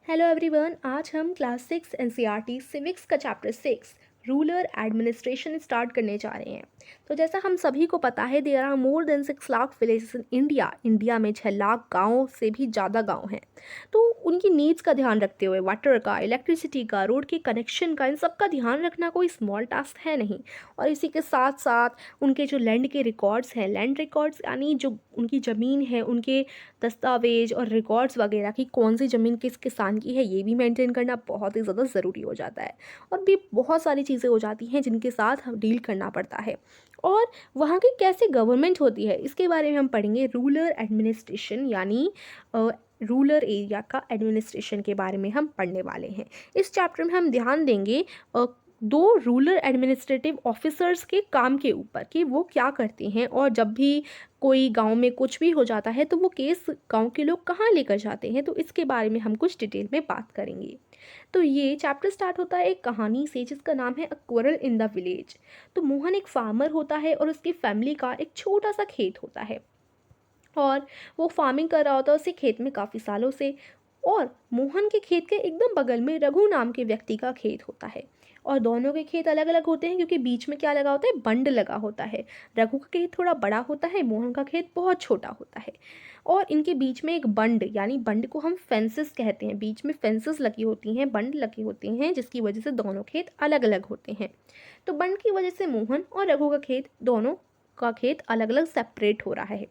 Hello everyone. आज हम class 6 NCERT civics का चैप्टर 6 रूरल एडमिनिस्ट्रेशन स्टार्ट करने जा रहे हैं। तो जैसा हम सभी को पता है, there are more than 6 lakh villages in India में 6 लाख गाँव से भी ज़्यादा गांव हैं। तो उनकी नीड्स का ध्यान रखते हुए वाटर का, इलेक्ट्रिसिटी का, रोड के कनेक्शन का, इन सब का ध्यान रखना कोई स्मॉल टास्क है नहीं। और इसी के साथ साथ उनके जो लैंड के रिकॉर्ड्स हैं, लैंड रिकॉर्ड्स यानी जो उनकी ज़मीन है, उनके दस्तावेज और रिकॉर्ड्स वगैरह की कौन सी ज़मीन किस किसान की है, ये भी मेंटेन करना बहुत ही ज़्यादा ज़रूरी हो जाता है। और भी बहुत सारी चीज़ें हो जाती हैं जिनके साथ हम डील करना पड़ता है। और वहाँ की कैसे गवर्नमेंट होती है, इसके बारे में हम पढ़ेंगे। रूरल एडमिनिस्ट्रेशन यानी रूरल एरिया का एडमिनिस्ट्रेशन के बारे में हम पढ़ने वाले हैं। इस चैप्टर में हम ध्यान देंगे दो रूरल एडमिनिस्ट्रेटिव ऑफिसर्स के काम के ऊपर कि वो क्या करते हैं, और जब भी कोई गांव में कुछ भी हो जाता है तो वो केस गांव के लोग कहाँ लेकर जाते हैं। तो इसके बारे में हम कुछ डिटेल में बात करेंगे। तो ये चैप्टर स्टार्ट होता है एक कहानी से जिसका नाम है अ क्विरल इन द विलेज। तो मोहन एक फार्मर होता है और उसकी फैमिली का एक छोटा सा खेत होता है, और वो फार्मिंग कर रहा होता है उसी खेत में काफ़ी सालों से। और मोहन के खेत के एकदम बगल में रघु नाम के व्यक्ति का खेत होता है। और दोनों के खेत अलग अलग होते हैं क्योंकि बीच में क्या लगा होता है, बंड लगा होता है। रघु का खेत थोड़ा बड़ा होता है, मोहन का खेत बहुत छोटा होता है। और इनके बीच में एक बंड, यानी बंड को हम फेंसेस कहते हैं, बीच में फेंसेस लगी होती हैं, बंड लगी होती हैं, जिसकी वजह से दोनों खेत अलग अलग होते हैं। तो बंड की वजह से मोहन और रघु का खेत, दोनों का खेत अलग अलग सेपरेट हो रहा है।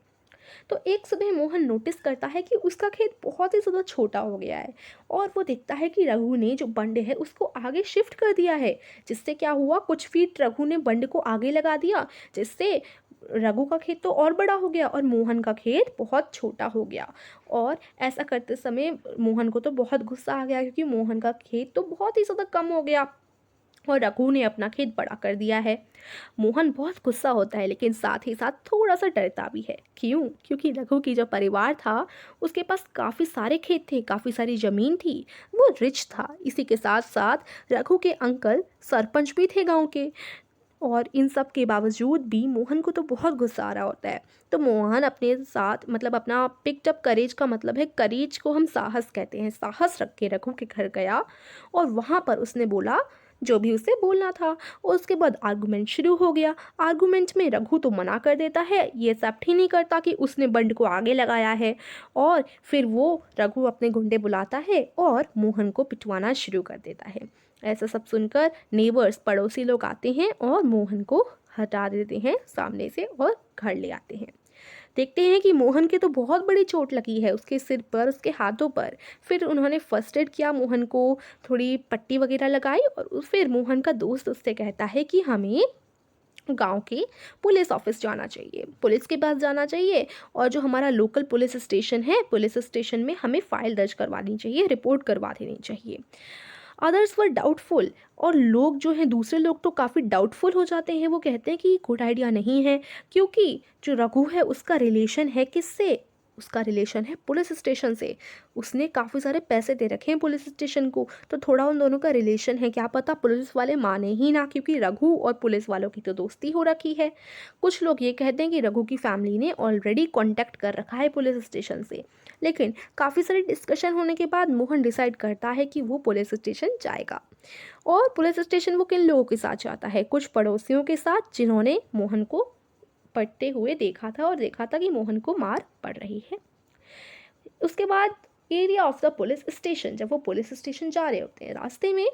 तो एक सुबह मोहन नोटिस करता है कि उसका खेत बहुत ही ज़्यादा छोटा हो गया है, और वो देखता है कि रघु ने जो बंड है उसको आगे शिफ्ट कर दिया है। जिससे क्या हुआ, कुछ फीट रघु ने बंड को आगे लगा दिया, जिससे रघु का खेत तो और बड़ा हो गया और मोहन का खेत बहुत छोटा हो गया। और ऐसा करते समय मोहन को तो बहुत गुस्सा आ गया क्योंकि मोहन का खेत तो बहुत ही ज़्यादा कम हो गया और रघु ने अपना खेत बड़ा कर दिया है। मोहन बहुत गुस्सा होता है, लेकिन साथ ही साथ थोड़ा सा डरता भी है। क्यों? क्योंकि रघु की जो परिवार था उसके पास काफ़ी सारे खेत थे, काफ़ी सारी ज़मीन थी, वो रिच था। इसी के साथ साथ रघु के अंकल सरपंच भी थे गांव के। और इन सब के बावजूद भी मोहन को तो बहुत गुस्सा आ रहा होता है। तो मोहन अपने साथ, मतलब अपना पिक्ड अप करेज का मतलब है, करेज को हम साहस कहते हैं, साहस रख के रघु के घर गया और वहाँ पर उसने बोला जो भी उसे बोलना था। और उसके बाद आर्गुमेंट शुरू हो गया। आर्गुमेंट में रघु तो मना कर देता है, ये एक्सेप्ट ही नहीं करता कि उसने बंड को आगे लगाया है। और फिर वो रघु अपने गुंडे बुलाता है और मोहन को पिटवाना शुरू कर देता है। ऐसा सब सुनकर नेबर्स, पड़ोसी लोग आते हैं और मोहन को हटा देते हैं सामने से और घर ले आते हैं। देखते हैं कि मोहन के तो बहुत बड़ी चोट लगी है, उसके सिर पर, उसके हाथों पर। फिर उन्होंने फर्स्ट एड किया, मोहन को थोड़ी पट्टी वगैरह लगाई, और फिर मोहन का दोस्त उससे कहता है कि हमें गांव के पुलिस ऑफिस जाना चाहिए, पुलिस के पास जाना चाहिए, और जो हमारा लोकल पुलिस स्टेशन है, पुलिस स्टेशन में हमें फाइल दर्ज करवानी चाहिए, रिपोर्ट करवा देनी चाहिए। अदर्स वर डाउटफुल, और लोग जो हैं, दूसरे लोग तो काफ़ी डाउटफुल हो जाते हैं। वो कहते हैं कि गुड आइडिया नहीं है, क्योंकि जो रघु है उसका रिलेशन है किससे, उसका रिलेशन है पुलिस स्टेशन से। उसने काफ़ी सारे पैसे दे रखे हैं पुलिस स्टेशन को, तो थोड़ा उन दोनों का रिलेशन है, क्या पता पुलिस वाले माने ही ना, क्योंकि रघु और पुलिस वालों की तो दोस्ती हो रखी है। कुछ लोग ये कहते हैं कि रघु की फैमिली ने ऑलरेडी कांटेक्ट कर रखा है पुलिस स्टेशन से। लेकिन काफ़ी सारी डिस्कशन होने के बाद मोहन डिसाइड करता है कि वो पुलिस स्टेशन जाएगा। और पुलिस स्टेशन वो किन लोगों के साथ जाता है, कुछ पड़ोसियों के साथ जिन्होंने मोहन को पढ़ते हुए देखा था और देखा था कि मोहन को मार पड़ रही है। उसके बाद area of the police station, जब वो पुलिस स्टेशन जा रहे होते हैं, रास्ते में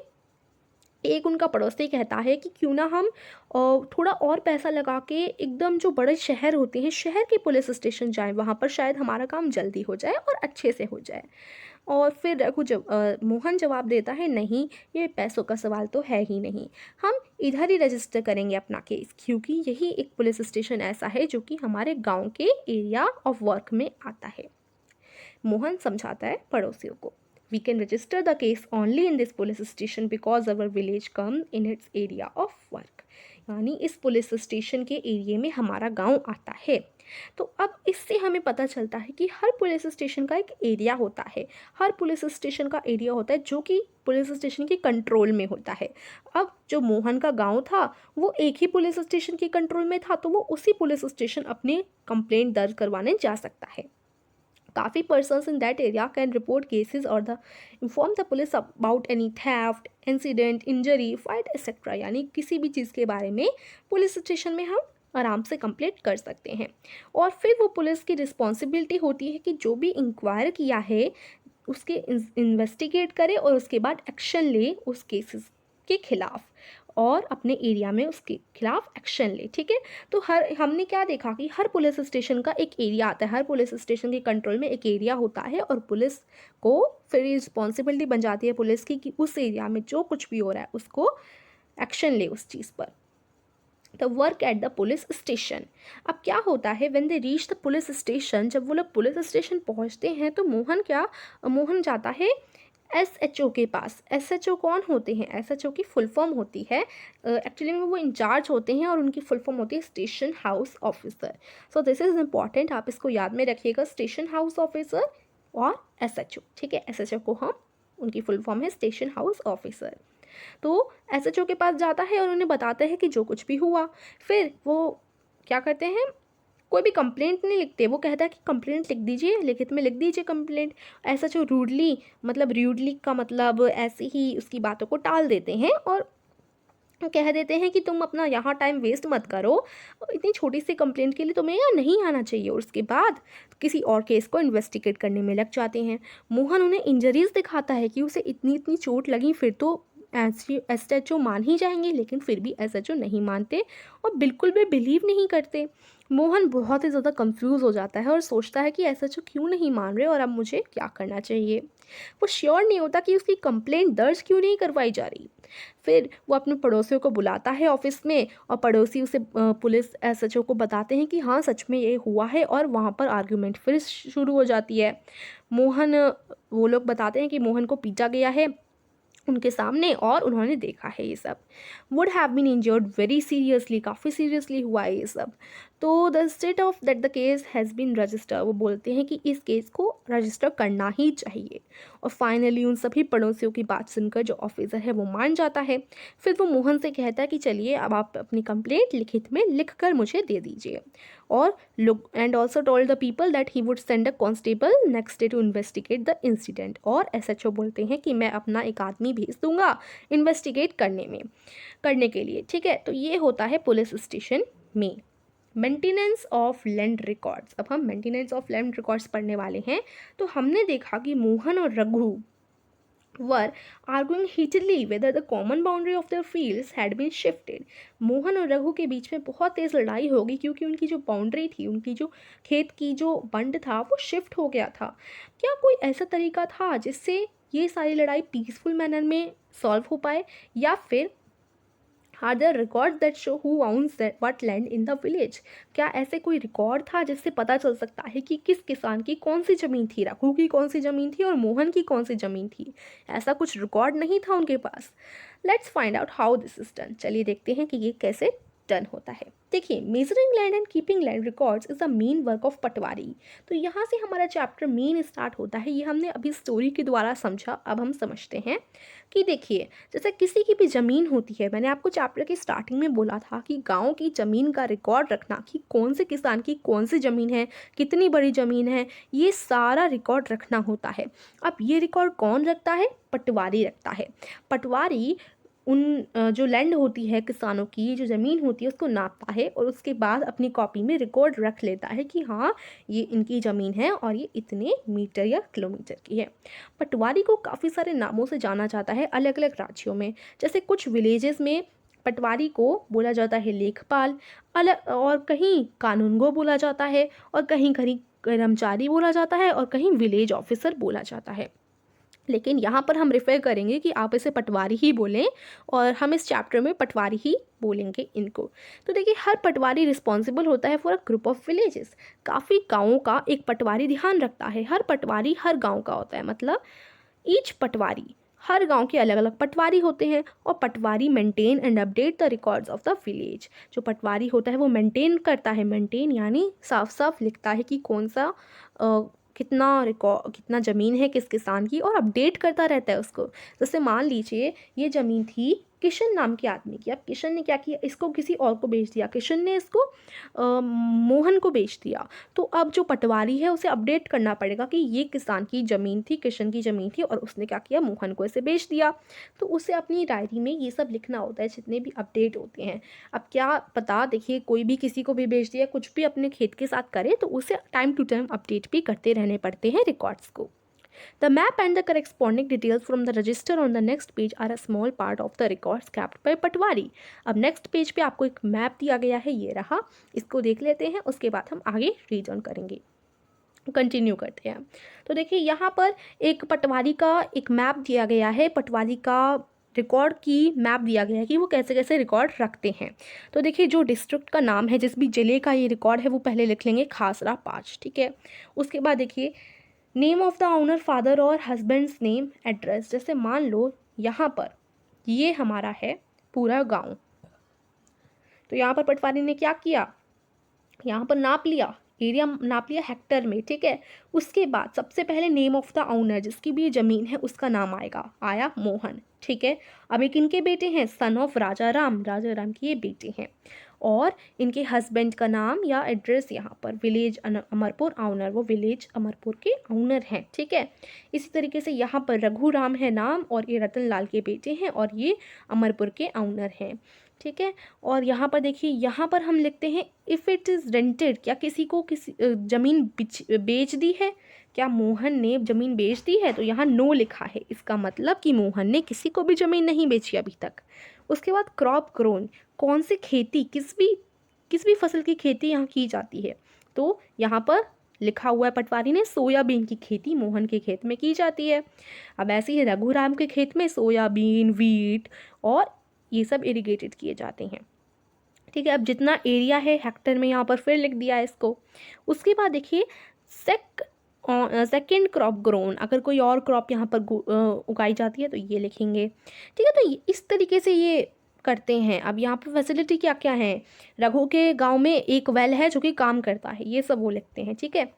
एक उनका पड़ोसी कहता है कि क्यों ना हम थोड़ा और पैसा लगा के एकदम जो बड़े शहर होते हैं, शहर के पुलिस स्टेशन जाएं, वहाँ पर शायद हमारा काम जल्दी हो जाए और अच्छे से हो जाए। और फिर मोहन जवाब देता है, नहीं, ये पैसों का सवाल तो है ही नहीं, हम इधर ही रजिस्टर करेंगे अपना केस, क्योंकि यही एक पुलिस स्टेशन ऐसा है जो कि हमारे गांव के एरिया ऑफ वर्क में आता है। मोहन समझाता है पड़ोसियों को, we can register the case only in this police station because our village come in its area of work, यानी इस पुलिस स्टेशन के एरिए में हमारा गांव आता है। तो अब इससे हमें पता चलता है कि हर पुलिस स्टेशन का एक एरिया होता है, हर पुलिस स्टेशन का एरिया होता है जो कि पुलिस स्टेशन के कंट्रोल में होता है। अब जो मोहन का गांव था वो एक ही पुलिस स्टेशन के कंट्रोल में था, तो वो उसी पुलिस स्टेशन अपने कंप्लेंट दर्ज करवाने जा सकता है। काफ़ी persons in that area can report cases और the inform the police about any theft, incident, injury, fight etcetera, यानी किसी भी चीज़ के बारे में पुलिस स्टेशन में हम आराम से कंप्लेंट कर सकते हैं। और फिर वो पुलिस की रिस्पॉन्सिबिलिटी होती है कि जो भी इंक्वायर किया है उसके इन्वेस्टिगेट करे और उसके बाद एक्शन ले उस केसेस के खिलाफ और अपने एरिया में उसके खिलाफ एक्शन ले। ठीक है, तो हमने क्या देखा कि हर पुलिस स्टेशन का एक एरिया आता है, हर पुलिस स्टेशन के कंट्रोल में एक एरिया होता है और पुलिस को फिर रिस्पॉन्सिबिलिटी बन जाती है पुलिस की कि उस एरिया में जो कुछ भी हो रहा है उसको एक्शन ले उस चीज़ पर। The work at the police station. अब क्या होता है when they reach the police station, जब वो लोग पुलिस स्टेशन पहुंचते हैं तो मोहन जाता है एसएचओ के पास। एसएचओ कौन होते हैं? एसएचओ की फुल फॉर्म होती है, एक्चुअली में वो इंचार्ज होते हैं और उनकी फुल फॉर्म होती है station house officer. So this is important, आप इसको याद में रखिएगा, स्टेशन हाउस ऑफिसर और एसएचओ। ठीक है, एसएचओ को हम उनकी फुल फॉर्म है स्टेशन हाउस ऑफिसर। तो एसएचओ के पास जाता है और उन्हें बताता है कि जो कुछ भी हुआ। फिर वो क्या करते हैं, कोई भी कंप्लेंट नहीं लिखते, वो कहता है कि कंप्लेंट लिख दीजिए, लिखित में लिख दीजिए कंप्लेंट। एसएचओ र्यूडली का मतलब ऐसे ही उसकी बातों को टाल देते हैं और कह देते हैं कि तुम अपना यहाँ टाइम वेस्ट मत करो, इतनी छोटी सी कंप्लेंट के लिए तुम्हें यहाँ नहीं आना चाहिए। और उसके बाद किसी और केस को इन्वेस्टिगेट करने में लग जाते हैं। मोहन उन्हें इंजरीज दिखाता है कि उसे इतनी इतनी चोट लगी, फिर तो एसएचओ मान ही जाएंगे, लेकिन फिर भी एसएचओ नहीं मानते और बिल्कुल भी बिलीव नहीं करते। मोहन बहुत ही ज़्यादा कंफ्यूज हो जाता है और सोचता है कि एसएचओ क्यों नहीं मान रहे और अब मुझे क्या करना चाहिए। वो श्योर नहीं होता कि उसकी कंप्लेंट दर्ज क्यों नहीं करवाई जा रही। फिर वो अपने पड़ोसियों को बुलाता है ऑफिस में और पड़ोसी उसे पुलिस एसएचओ को बताते हैं कि हाँ सच में ये हुआ है और वहाँ पर आर्ग्यूमेंट फिर शुरू हो जाती है। वो लोग बताते हैं कि मोहन को पीटा गया है उनके सामने और उन्होंने देखा है ये सब। Would have been injured very seriously, काफ़ी सीरियसली हुआ है ये सब। तो the state of that the case has been register, वो बोलते हैं कि इस केस को रजिस्टर करना ही चाहिए। और फाइनली उन सभी पड़ोसियों की बात सुनकर जो ऑफिसर है वो मान जाता है। फिर वो मोहन से कहता है कि चलिए अब आप अपनी कंप्लेंट लिखित में लिख कर मुझे दे दीजिए। और look and also told the people that he would send a constable next day to investigate the incident. और एसएचओ बोलते हैं कि मैं अपना एक आदमी भेज दूंगा इन्वेस्टिगेट करने के लिए। ठीक है, तो ये होता है पुलिस स्टेशन में। Maintenance of land records. अब हम मेंटेनेंस ऑफ लैंड रिकॉर्ड्स पढ़ने वाले हैं। तो हमने देखा कि मोहन और Raghu were arguing heatedly whether the common boundary of their fields had been shifted। Mohan और रघु के बीच में बहुत तेज लड़ाई होगी क्योंकि उनकी जो बाउंड्री थी, उनकी जो खेत की जो बंड था वो शिफ्ट हो गया था। क्या कोई ऐसा तरीका था जिससे ये सारी लड़ाई पीसफुल मैनर में सॉल्व हो पाए, या फिर are there record that show who owns what land in the village. क्या ऐसे कोई रिकॉर्ड था जिससे पता चल सकता है कि किस किसान की कौन सी ज़मीन थी, रघु की कौन सी ज़मीन थी और मोहन की कौन सी ज़मीन थी? ऐसा कुछ रिकॉर्ड नहीं था उनके पास। Let's find out how this is done. चलिए देखते हैं कि ये कैसे डन होता है। देखिए, measuring land and keeping land records is the main work of patwari. तो यहाँ से हमारा चैप्टर मेन स्टार्ट होता है। ये हमने अभी स्टोरी के द्वारा समझा, अब हम समझते हैं कि देखिए जैसे किसी की भी ज़मीन होती है, मैंने आपको चैप्टर की स्टार्टिंग में बोला था कि गांव की ज़मीन का रिकॉर्ड रखना कि कौन से किसान की कौन सी ज़मीन है, कितनी बड़ी ज़मीन है, ये सारा रिकॉर्ड रखना होता है। अब ये रिकॉर्ड कौन रखता है? पटवारी रखता है। पटवारी जो लैंड होती है किसानों की, जो ज़मीन होती है, उसको नापता है और उसके बाद अपनी कॉपी में रिकॉर्ड रख लेता है कि हाँ ये इनकी ज़मीन है और ये इतने मीटर या किलोमीटर की है। पटवारी को काफ़ी सारे नामों से जाना जाता है अलग अलग राज्यों में। जैसे कुछ विलेजेस में पटवारी को बोला जाता है लेखपाल, अलग और कहीं कानूनगो बोला जाता है और कहीं कहीं कर्मचारी बोला जाता है और कहीं विलेज ऑफिसर बोला जाता है। लेकिन यहाँ पर हम रेफर करेंगे कि आप इसे पटवारी ही बोलें और हम इस चैप्टर में पटवारी ही बोलेंगे इनको। तो देखिए, हर पटवारी रिस्पॉन्सिबल होता है for a group of villages. काफ़ी गाँवों का एक पटवारी ध्यान रखता है। हर पटवारी हर गाँव का होता है, मतलब ईच पटवारी, हर गांव के अलग अलग पटवारी होते हैं और patwari maintain and update the records of the village. जो पटवारी होता है वो मेंटेन करता है, मेंटेन यानी साफ साफ लिखता है कि कौन सा कितना ज़मीन है किस किसान की, और अपडेट करता रहता है उसको। जैसे मान लीजिए ये ज़मीन थी किशन नाम के आदमी की। अब किशन ने क्या किया, इसको किसी और को बेच दिया, किशन ने इसको मोहन को बेच दिया। तो अब जो पटवारी है उसे अपडेट करना पड़ेगा कि ये किसान की ज़मीन थी, किशन की ज़मीन थी, और उसने क्या किया, मोहन को इसे बेच दिया। तो उसे अपनी डायरी में ये सब लिखना होता है, जितने भी अपडेट होते हैं। अब क्या पता, देखिए कोई भी किसी को भी बेच दिया, कुछ भी अपने खेत के साथ करे, तो उसे टाइम टू टाइम अपडेट भी करते रहने पड़ते हैं रिकॉर्ड्स को। The map and the corresponding details from the register on the next page are a small part of the records kept by पटवारी। अब नेक्स्ट पेज पे आपको एक मैप दिया गया है, ये रहा, इसको देख लेते हैं, उसके बाद हम आगे रीड ऑन करेंगे, कंटिन्यू करते हैं। तो देखिए यहाँ पर एक पटवारी का एक मैप दिया गया है, पटवारी का रिकॉर्ड की मैप दिया गया है कि वो कैसे कैसे रिकॉर्ड रखते हैं। तो देखिए जो डिस्ट्रिक्ट का नाम है, जिस भी जिले का ये रिकॉर्ड है, वो पहले लिख लेंगे खासरा 5, ठीक है। उसके बाद देखिए name of the owner, father और हस्बैंड्स नेम, एड्रेस। जैसे मान लो यहाँ पर ये हमारा है पूरा गांव, तो यहाँ पर पटवारी ने क्या किया, यहाँ पर नाप लिया, एरिया नाप लिया हेक्टर में, ठीक है। उसके बाद सबसे पहले नेम ऑफ द ऑनर, जिसकी भी ज़मीन है उसका नाम आएगा, आया मोहन, ठीक है। अब एक इनके बेटे हैं, सन ऑफ राजा राम, राजा राम के ये बेटे हैं, और इनके हस्बैंड का नाम या एड्रेस यहाँ पर विलेज अमरपुर ऑनर, वो विलेज अमरपुर के ऑनर हैं, ठीक है। इसी तरीके से यहाँ पर रघु राम है नाम, और ये रतन लाल के बेटे हैं, और ये अमरपुर के ऑनर हैं, ठीक है। और यहाँ पर देखिए, यहाँ पर हम लिखते हैं इफ़ इट इज़ रेंटेड, क्या किसी को किसी ज़मीन बेच दी है, क्या मोहन ने ज़मीन बेच दी है, तो यहाँ नो लिखा है, इसका मतलब कि मोहन ने किसी को भी ज़मीन नहीं बेची अभी तक। उसके बाद क्रॉप ग्रोन, कौन सी खेती, किस भी फसल की खेती यहाँ की जाती है, तो यहाँ पर लिखा हुआ है पटवारी ने सोयाबीन की खेती मोहन के खेत में की जाती है। अब ऐसे ही रघुराम के खेत में सोयाबीन, वीट और ये सब इरिगेटेड किए जाते हैं, ठीक है। अब जितना एरिया है हेक्टर में यहाँ पर फिर लिख दिया है इसको। उसके बाद देखिए सेकेंड क्रॉप ग्रोन, अगर कोई और क्रॉप यहाँ पर उगाई जाती है तो ये लिखेंगे, ठीक है। तो इस तरीके से ये करते हैं। अब यहाँ पर फैसिलिटी क्या क्या है, रघु के गांव में एक वेल है जो कि काम करता है, ये सब वो लिखते हैं, ठीक है।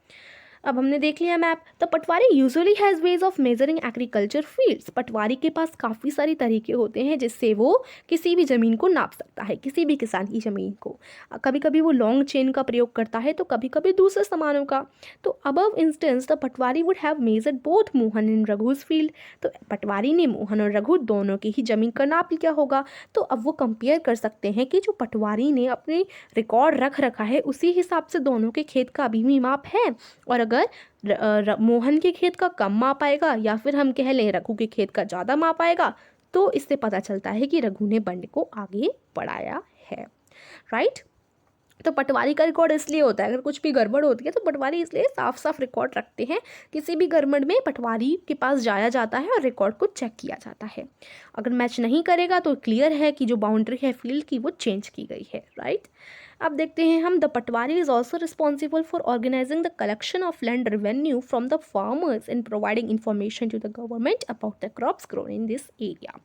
अब हमने देख लिया map. The patwari usually has ways of measuring agriculture fields, patwari के पास काफ़ी सारे तरीके होते हैं जिससे वो किसी भी ज़मीन को नाप सकता है, किसी भी किसान की ज़मीन को। कभी कभी वो लॉन्ग चेन का प्रयोग करता है, तो कभी कभी दूसरे सामानों का। तो above instance the patwari would have measured both Mohan and Raghu's field, तो पटवारी ने मोहन और रघु दोनों की ही ज़मीन का नाप लिया होगा। तो अब वो कंपेयर कर सकते हैं कि जो पटवारी ने अपने रिकॉर्ड रख रखा है उसी हिसाब से दोनों के खेत का अभी भी माप है, और अगर मोहन के खेत का कम माप आएगा या फिर हम कह लें रघु के खेत का ज़्यादा माप आएगा, तो इससे पता चलता है कि रघु ने बंड को आगे बढ़ाया है, राइट। तो पटवारी का रिकॉर्ड इसलिए होता है, अगर कुछ भी गड़बड़ होती है तो पटवारी इसलिए साफ साफ रिकॉर्ड रखते हैं। किसी भी गड़बड़ में पटवारी के पास जाया जाता है और रिकॉर्ड को चेक किया जाता है। अगर मैच नहीं करेगा तो क्लियर है कि जो बाउंड्री है फील्ड की वो चेंज की गई है, राइट। अब देखते हैं हम, the patwari is also responsible for organising the collection of land revenue from the farmers and providing information to the government about the crops grown in this area.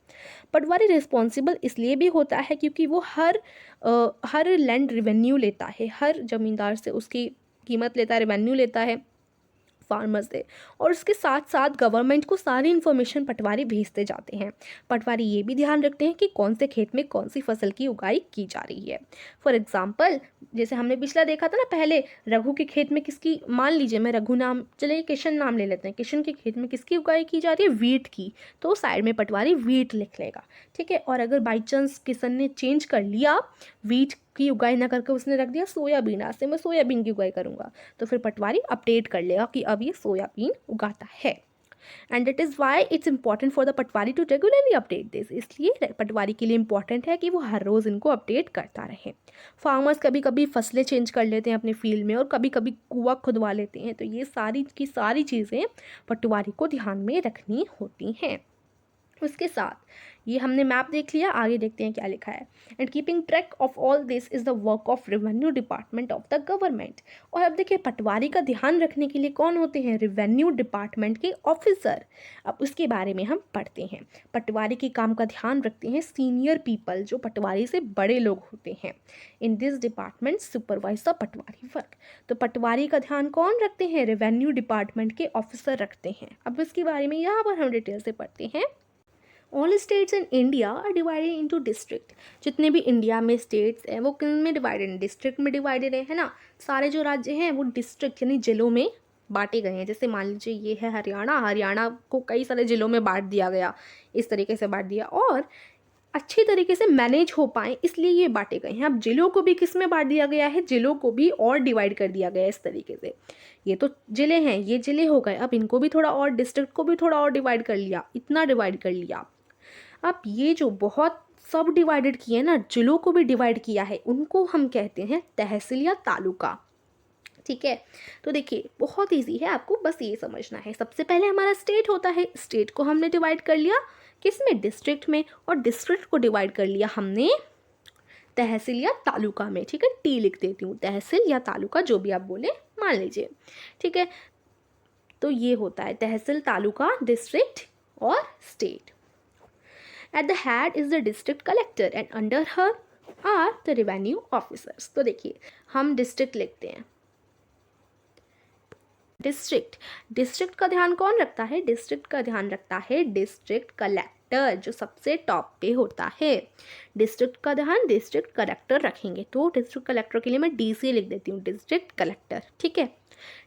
Patwari responsible इसलिए भी होता है क्योंकि वो हर लैंड रेवेन्यू लेता है, हर जमींदार से उसकी कीमत लेता है, रेवेन्यू लेता है फार्मर से, और उसके साथ साथ गवर्नमेंट को सारी इन्फॉर्मेशन पटवारी भेजते जाते हैं। पटवारी ये भी ध्यान रखते हैं कि कौन से खेत में कौन सी फसल की उगाई की जा रही है। फॉर एग्जाम्पल, जैसे हमने पिछला देखा था ना, पहले रघु के खेत में किसकी, मान लीजिए मैं रघु नाम, चलिए किशन नाम ले लेते हैं, किशन के खेत में किसकी उगाई की जा रही है, वीट की, तो साइड में पटवारी वीट लिख लेगा, ठीक है। और अगर बाई चांस किसान ने चेंज कर लिया, वीट की उगाई ना करके उसने रख दिया सोयाबीन, आज से मैं सोयाबीन की उगाई करूंगा, तो फिर पटवारी अपडेट कर लेगा कि अब ये सोयाबीन उगाता है। And it is why it's important for the patwari to regularly update this, इसलिए पटवारी के लिए इंपॉर्टेंट है कि वो हर रोज़ इनको अपडेट करता रहे। फार्मर्स कभी कभी फसलें चेंज कर लेते हैं अपने फील्ड में, और कभी कभी कुआं खुदवा लेते हैं, तो ये सारी की सारी चीज़ें पटवारी को ध्यान में रखनी होती हैं। उसके साथ ये हमने मैप देख लिया, आगे देखते हैं क्या लिखा है। And keeping track of all this is the work of revenue department of the government. और अब देखिए पटवारी का ध्यान रखने के लिए कौन होते हैं, रेवेन्यू डिपार्टमेंट के ऑफिसर। अब उसके बारे में हम पढ़ते हैं। पटवारी के काम का ध्यान रखते हैं सीनियर पीपल, जो पटवारी से बड़े लोग होते हैं। In this department supervise the Patwari work. तो पटवारी का ध्यान कौन रखते हैं, रेवेन्यू डिपार्टमेंट के ऑफिसर रखते हैं। अब इसके बारे में यहाँ पर हम डिटेल से पढ़ते हैं। All states in India are divided into district. जितने भी इंडिया में स्टेट्स हैं वो किन में डिवाइडेड हैं, डिस्ट्रिक्ट में डिवाइडेड है ना। सारे जो राज्य हैं वो डिस्ट्रिक्ट यानी जिलों में बांटे गए हैं। जैसे मान लीजिए ये है हरियाणा, हरियाणा को कई सारे जिलों में बांट दिया गया, इस तरीके से बांट दिया, और अच्छी तरीके से मैनेज हो पाए इसलिए ये बांटे गए हैं। अब जिलों को भी किस में बांट दिया गया है, जिलों को भी और डिवाइड कर दिया गया है इस तरीके से। ये तो जिले हैं, ये जिले हो गए, अब इनको भी थोड़ा और, डिस्ट्रिक्ट को भी थोड़ा और डिवाइड कर लिया, इतना डिवाइड कर लिया। अब ये जो बहुत सब डिवाइडेड किए ना, जिलों को भी डिवाइड किया है, उनको हम कहते हैं तहसील या तालुका। ठीक है, तो देखिए बहुत इजी है, आपको बस ये समझना है। सबसे पहले हमारा स्टेट होता है, स्टेट को हमने डिवाइड कर लिया किस में, डिस्ट्रिक्ट में, और डिस्ट्रिक्ट को डिवाइड कर लिया हमने तहसील या तालुका में। ठीक है, टी लिख देती हूँ, तहसील या तालुका जो भी आप बोले मान लीजिए। ठीक है, तो ये होता है तहसील, तालुका, डिस्ट्रिक्ट और state. At the head is the district collector and under her are the revenue officers. तो देखिए हम डिस्ट्रिक्ट लिखते हैं, डिस्ट्रिक्ट, डिस्ट्रिक्ट का ध्यान कौन रखता है, डिस्ट्रिक्ट का ध्यान रखता है डिस्ट्रिक्ट कलेक्टर, जो सबसे टॉप पे होता है। डिस्ट्रिक्ट का ध्यान डिस्ट्रिक्ट कलेक्टर रखेंगे, तो डिस्ट्रिक्ट कलेक्टर के लिए मैं डीसी लिख देती हूँ, डिस्ट्रिक्ट कलेक्टर। ठीक है,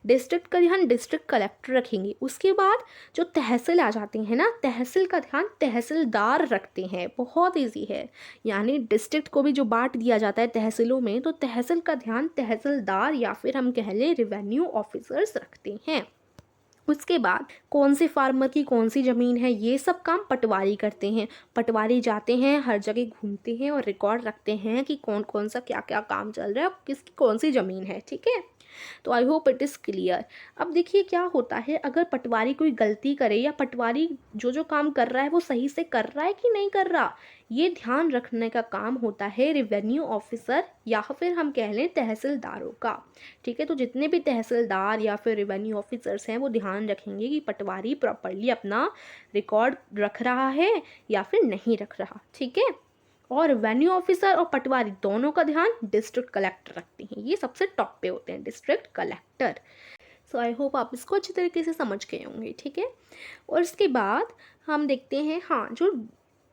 डिस्ट्रिक्ट का ध्यान डिस्ट्रिक्ट कलेक्टर रखेंगे। उसके बाद जो तहसील आ जाती हैं ना, तहसील का ध्यान तहसीलदार रखते हैं। बहुत इजी है, यानी डिस्ट्रिक्ट को भी जो बांट दिया जाता है तहसीलों में, तो तहसील का ध्यान तहसीलदार या फिर हम कह लें रेवेन्यू ऑफिसर्स रखते हैं। उसके बाद कौन से फार्मर की कौन सी ज़मीन है, ये सब काम पटवारी करते हैं। पटवारी जाते हैं, हर जगह घूमते हैं और रिकॉर्ड रखते हैं कि कौन कौन सा क्या क्या काम चल रहा है और किसकी कौन सी ज़मीन है। ठीक है, तो I hope it is clear. अब देखिए क्या होता है, अगर पटवारी कोई गलती करे या पटवारी जो जो काम कर रहा है वो सही से कर रहा है कि नहीं कर रहा, ये ध्यान रखने का काम होता है रेवेन्यू ऑफिसर या फिर हम कह लें तहसीलदारों का। ठीक है, तो जितने भी तहसीलदार या फिर रेवेन्यू ऑफिसर्स हैं वो ध्यान रखेंगे कि पटवारी प्रॉपरली अपना रिकॉर्ड रख रहा है या फिर नहीं रख रहा। ठीक है, और रेवेन्यू ऑफिसर और पटवारी दोनों का ध्यान डिस्ट्रिक्ट कलेक्टर रखते हैं, ये सबसे टॉप पे होते हैं district collector. So I hope आप इसको अच्छी तरीके से समझ गए होंगे। ठीक है, और इसके बाद हम देखते हैं, हाँ, जो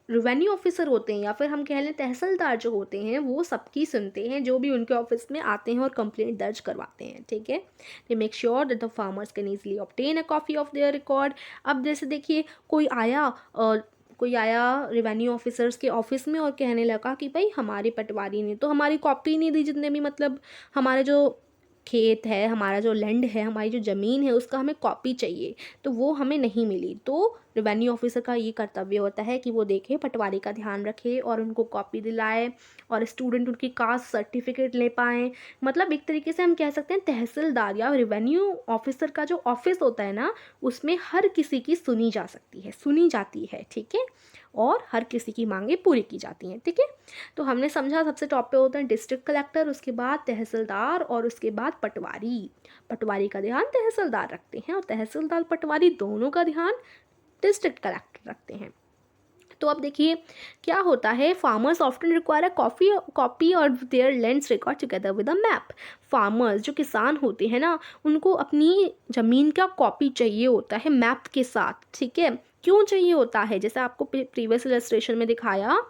रेवेन्यू ऑफिसर होते हैं या फिर हम कह लें तहसीलदार जो होते हैं वो सबकी सुनते हैं, जो भी उनके ऑफिस में आते हैं और कंप्लेंट दर्ज करवाते हैं। ठीक है, they make sure that the farmers can easily obtain a copy of their record. अब जैसे देखिए कोई आया रेवेन्यू ऑफिसर्स के ऑफिस में और कहने लगा कि भाई हमारे पटवारी ने तो हमारी कॉपी नहीं दी, जितने भी मतलब हमारे जो खेत है, हमारा जो लैंड है, हमारी जो ज़मीन है, उसका हमें कॉपी चाहिए, तो वो हमें नहीं मिली। तो रेवेन्यू ऑफिसर का ये कर्तव्य होता है कि वो देखे, पटवारी का ध्यान रखे और उनको कॉपी दिलाए और स्टूडेंट उनकी कास्ट सर्टिफिकेट ले पाएँ। मतलब एक तरीके से हम कह सकते हैं तहसीलदार या रेवेन्यू ऑफिसर का जो ऑफिस होता है ना, उसमें हर किसी की सुनी जा सकती है, सुनी जाती है। ठीक है, और हर किसी की मांगें पूरी की जाती हैं। ठीक है, तो हमने समझा सबसे टॉप पे होता है डिस्ट्रिक्ट कलेक्टर, उसके बाद तहसीलदार और उसके बाद पटवारी। पटवारी का ध्यान तहसीलदार रखते हैं और तहसीलदार पटवारी दोनों का ध्यान डिस्ट्रिक्ट कलेक्टर रखते हैं। तो अब देखिए क्या होता है, farmers often require a copy और their lands record together with a map. Farmers जो किसान होते हैं ना, उनको अपनी ज़मीन का कॉपी चाहिए होता है मैप के साथ। ठीक है, क्यों चाहिए होता है, जैसे आपको प्रीवियस इलस्ट्रेशन में दिखाया,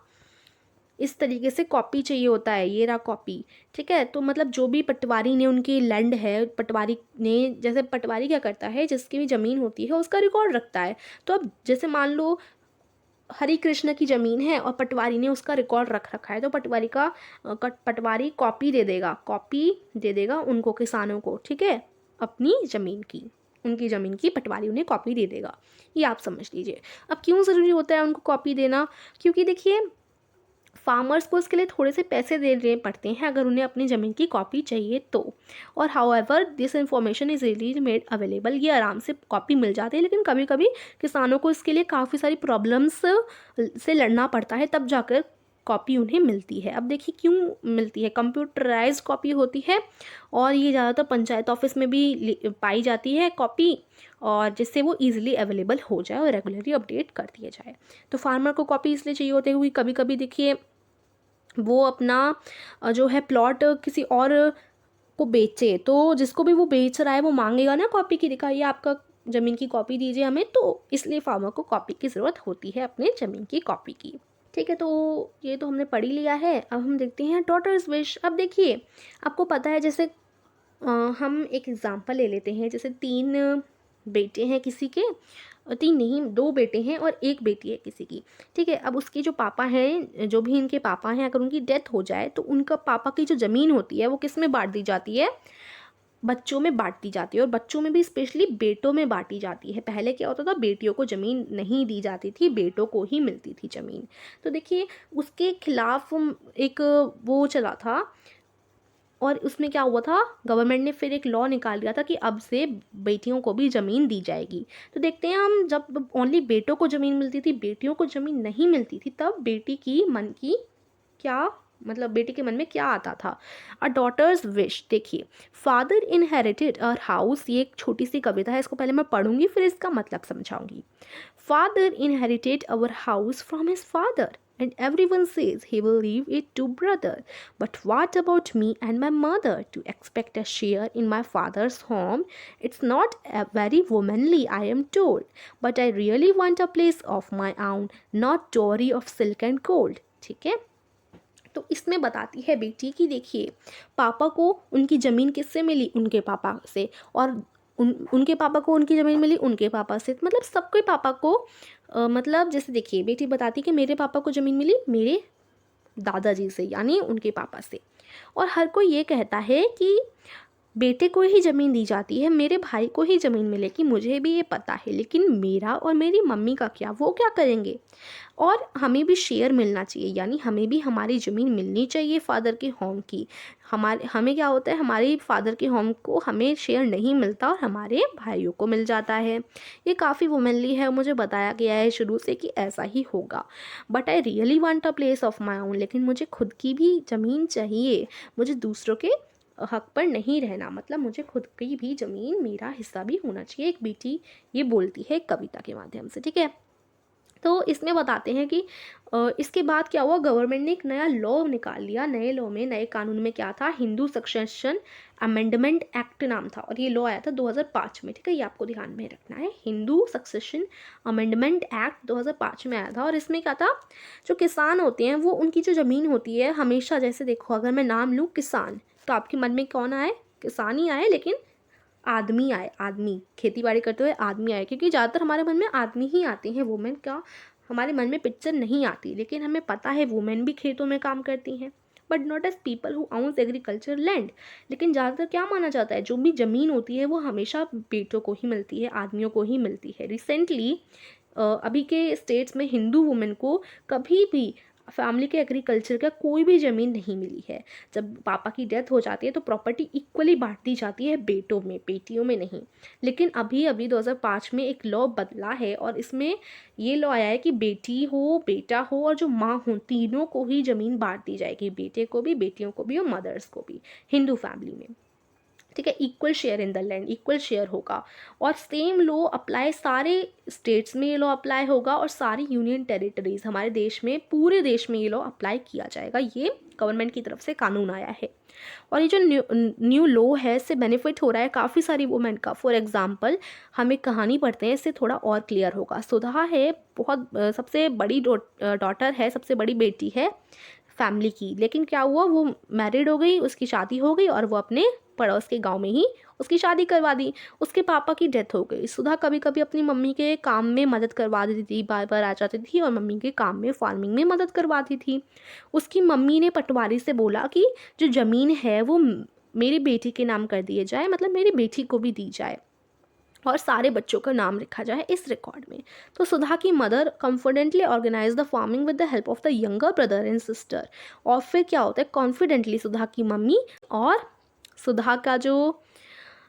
इस तरीके से कॉपी चाहिए होता है, ये रहा कॉपी। ठीक है, तो मतलब जो भी पटवारी ने उनकी लैंड है, पटवारी ने, जैसे पटवारी क्या करता है, जिसकी भी ज़मीन होती है उसका रिकॉर्ड रखता है। तो अब जैसे मान लो हरि कृष्ण की ज़मीन है और पटवारी ने उसका रिकॉर्ड रख रखा है, तो पटवारी कॉपी दे देगा उनको, किसानों को। ठीक है, अपनी ज़मीन की, उनकी ज़मीन की पटवारी उन्हें कॉपी दे देगा, ये आप समझ लीजिए। अब क्यों ज़रूरी होता है उनको कॉपी देना, क्योंकि देखिए फार्मर्स को इसके लिए थोड़े से पैसे देने पड़ते हैं अगर उन्हें अपनी ज़मीन की कॉपी चाहिए तो। और however this information is really made available, ये आराम से कॉपी मिल जाती है, लेकिन कभी कभी किसानों को इसके लिए काफ़ी सारी प्रॉब्लम्स से लड़ना पड़ता है, तब जाकर कॉपी उन्हें मिलती है। अब देखिए क्यों मिलती है, कंप्यूटराइज कॉपी होती है और ये ज़्यादातर पंचायत ऑफिस में भी पाई जाती है कॉपी, और जिससे वो इजीली अवेलेबल हो जाए और रेगुलरली अपडेट कर दिया जाए। तो फार्मर को कॉपी इसलिए चाहिए होती है क्योंकि कभी कभी देखिए वो अपना जो है प्लॉट किसी और को बेचे, तो जिसको भी वो बेच रहा है वो मांगेगा ना कॉपी की, दिखाइए आपका ज़मीन की कॉपी दीजिए हमें, तो इसलिए फार्मर को कॉपी की ज़रूरत होती है अपने ज़मीन की कॉपी की। ठीक है, तो ये तो हमने पढ़ ही लिया है। अब हम देखते हैं डॉटर्स विश। अब देखिए, आपको पता है जैसे हम एक एग्ज़ाम्पल ले लेते हैं, जैसे 3 बेटे हैं किसी के, 3 नहीं 2 बेटे हैं और 1 बेटी है किसी की। ठीक है, अब उसके जो पापा हैं, जो भी इनके पापा हैं, अगर उनकी डेथ हो जाए तो उनका पापा की जो ज़मीन होती है वो किस में बाँट दी जाती है? बच्चों में बाँट दी जाती है, और बच्चों में भी स्पेशली बेटों में बाँटी जाती है। पहले क्या होता था, बेटियों को ज़मीन नहीं दी जाती थी, बेटों को ही मिलती थी ज़मीन। तो देखिए, उसके खिलाफ एक वो चला था, और उसमें क्या हुआ था, गवर्नमेंट ने फिर एक लॉ निकाल दिया था कि अब से बेटियों को भी ज़मीन दी जाएगी। तो देखते हैं हम, जब ओनली बेटों को ज़मीन मिलती थी, बेटियों को ज़मीन नहीं मिलती थी, तब बेटी की मन की क्या, मतलब बेटी के मन में क्या आता था। अ डॉटर्स विश। देखिए, फादर इनहेरिटेड अ हाउस, ये एक छोटी सी कविता है, इसको पहले मैं पढ़ूंगी फिर इसका मतलब समझाऊंगी। Father inherited our house from his father, and everyone says he will leave it to brother. But what about me and my mother to expect a share in my father's home? It's not very womanly, I am told, but I really want a place of my own, not dowry of silk and gold. ठीक है, तो इसमें बताती है बेटी कि देखिए, पापा को उनकी ज़मीन किससे मिली, उनके पापा से, और उनके पापा को उनकी ज़मीन मिली उनके पापा से, मतलब सबके पापा को मतलब जैसे देखिए, बेटी बताती कि मेरे पापा को ज़मीन मिली मेरे दादाजी से, यानी उनके पापा से, और हर कोई ये कहता है कि बेटे को ही ज़मीन दी जाती है, मेरे भाई को ही ज़मीन मिलेगी, मुझे भी ये पता है, लेकिन मेरा और मेरी मम्मी का क्या, वो क्या करेंगे? और हमें भी शेयर मिलना चाहिए, यानी हमें भी हमारी ज़मीन मिलनी चाहिए फादर के होम की। हमें क्या होता है, हमारे फादर के होम को हमें शेयर नहीं मिलता और हमारे भाइयों को मिल जाता है। ये काफ़ी वुमेनली है, मुझे बताया गया है शुरू से कि ऐसा ही होगा। But I really want a place of my own, लेकिन मुझे खुद की भी ज़मीन चाहिए, मुझे दूसरों के हक पर नहीं रहना, मतलब मुझे खुद की भी ज़मीन, मेरा हिस्सा भी होना चाहिए। एक बेटी ये बोलती है कविता के माध्यम से। ठीक है, तो इसमें बताते हैं कि इसके बाद क्या हुआ, गवर्नमेंट ने एक नया लॉ निकाल लिया। नए लॉ में, नए कानून में क्या था, हिंदू सक्सेशन अमेंडमेंट एक्ट नाम था, और ये लॉ आया था 2005 में। ठीक है, ये आपको ध्यान में रखना है, हिंदू सक्सेशन अमेंडमेंट एक्ट 2005 में आया था। और इसमें क्या था, जो किसान होते हैं वो, उनकी जो ज़मीन होती है हमेशा, जैसे देखो अगर मैं नाम लूँ किसान, तो आपके मन में कौन आए, किसान ही आए, लेकिन आदमी आए, आदमी खेती बाड़ी करते हुए आदमी आए, क्योंकि ज़्यादातर हमारे मन में आदमी ही आते हैं, वुमेन का हमारे मन में पिक्चर नहीं आती। लेकिन हमें पता है वुमेन भी खेतों में काम करती हैं, but not as people who owns agriculture land. लेकिन ज़्यादातर क्या माना जाता है, जो भी ज़मीन होती है वो हमेशा बेटों को ही मिलती है, आदमियों को ही मिलती है। रिसेंटली अभी के स्टेट्स में हिंदू वुमेन को कभी भी फैमिली के एग्रीकल्चर का कोई भी ज़मीन नहीं मिली है। जब पापा की डेथ हो जाती है तो प्रॉपर्टी इक्वली बांट दी जाती है, बेटों में, बेटियों में नहीं। लेकिन अभी अभी 2005 में एक लॉ बदला है, और इसमें ये लॉ आया है कि बेटी हो, बेटा हो और जो माँ हो, तीनों को ही ज़मीन बांट दी जाएगी, बेटे को भी, बेटियों को भी और मदर्स को भी, हिंदू फैमिली में। ठीक है, equal share in the land, equal share होगा। और सेम लॉ अप्लाई सारे स्टेट्स में, ये लॉ अप्लाई होगा, और सारी यूनियन टेरिटरीज हमारे देश में, पूरे देश में ये लॉ अप्लाई किया जाएगा। ये गवर्नमेंट की तरफ से कानून आया है, और ये जो न्यू लॉ है, इससे बेनिफिट हो रहा है काफ़ी सारी वुमेन का। फॉर एग्जांपल, हम एक कहानी पढ़ते हैं, इससे थोड़ा और क्लियर होगा। सुधा है बहुत सबसे बड़ी डॉटर है, सबसे बड़ी बेटी है फैमिली की, लेकिन क्या हुआ, वो मैरिड हो गई, उसकी शादी हो गई, और वो अपने पड़ोस के गांव में ही उसकी शादी करवा दी। उसके पापा की डेथ हो गई। सुधा कभी कभी अपनी मम्मी के काम में मदद करवा देती थी, बार बार आ जाती थी और मम्मी के काम में, फार्मिंग में मदद करवाती थी। उसकी मम्मी ने पटवारी से बोला कि जो ज़मीन है वो मेरी बेटी के नाम कर दिए जाए, मतलब मेरी बेटी को भी दी जाए, और सारे बच्चों का नाम लिखा जाए इस रिकॉर्ड में। तो सुधा की mother confidently organise the farming with the help of the younger brother and sister. और फिर क्या होता है, कॉन्फिडेंटली सुधा की मम्मी और सुधा का जो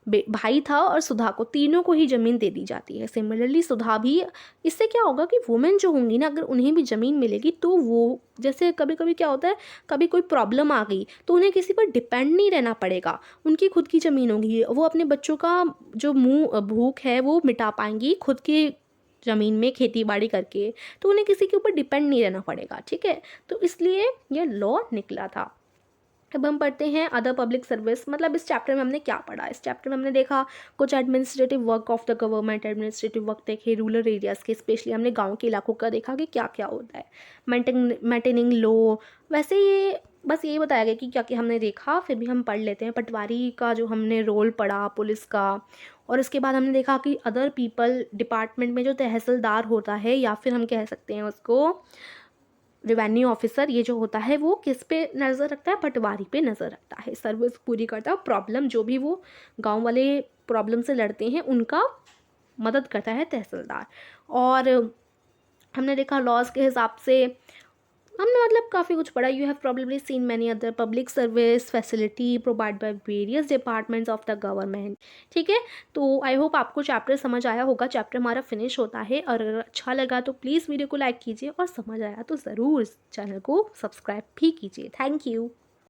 भाई था और सुधा को, तीनों को ही ज़मीन दे दी जाती है। सिमिलरली सुधा भी, इससे क्या होगा कि वुमेन जो होंगी ना, अगर उन्हें भी ज़मीन मिलेगी तो वो, जैसे कभी कभी क्या होता है, कभी कोई प्रॉब्लम आ गई तो उन्हें किसी पर डिपेंड नहीं रहना पड़ेगा, उनकी खुद की ज़मीन होगी, वो अपने बच्चों का जो मुँह भूख है वो मिटा पाएंगी खुद की ज़मीन में खेती बाड़ी करके, तो उन्हें किसी के ऊपर डिपेंड नहीं रहना पड़ेगा। ठीक है, तो इसलिए यह लॉ निकला था। अब हम पढ़ते हैं अदर पब्लिक सर्विस। मतलब इस चैप्टर में हमने क्या पढ़ा? इस चैप्टर में हमने देखा कुछ administrative work of the government, administrative work देखे रूरल एरियाज़ के, स्पेशली हमने गांव के इलाकों का देखा कि क्या क्या होता है, मेंटेनिंग लॉ। वैसे ये बस यही बताया गया कि क्या क्या हमने देखा। फिर भी हम पढ़ लेते हैं पटवारी का जो हमने रोल पढ़ा पुलिस का। और इसके बाद हमने देखा कि अदर पीपल डिपार्टमेंट में जो तहसीलदार होता है, या फिर हम कह सकते हैं उसको रेवेन्यू ऑफिसर, ये जो होता है वो किस पे नज़र रखता है? पटवारी पे नज़र रखता है, सर्विस पूरी करता है, प्रॉब्लम जो भी वो गांव वाले प्रॉब्लम से लड़ते हैं उनका मदद करता है तहसीलदार। और हमने देखा लॉज के हिसाब से हमने मतलब काफ़ी कुछ पढ़ा। You have probably seen many other public service facility provide by various departments of the government. ठीक है, तो आई होप आपको चैप्टर समझ आया होगा। चैप्टर हमारा फिनिश होता है, और अगर अच्छा लगा तो प्लीज़ वीडियो को लाइक कीजिए, और समझ आया तो ज़रूर चैनल को सब्सक्राइब भी कीजिए। Thank you.